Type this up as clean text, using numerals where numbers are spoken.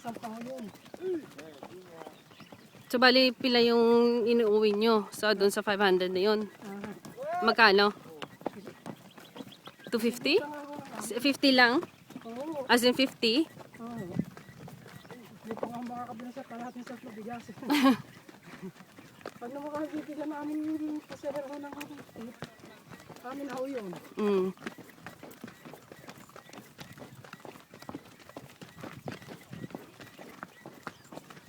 sampang yun. So, bali, pila yung inuuwi nyo doon sa 500 na yun? Magkano? 250? 50 lang? Oo. As in 50? Oo. Hindi pa nga makakabila sa kalahating sa bigas. Pag naman kami bibigyan namin pasahero ng amin na ho yun. Mm.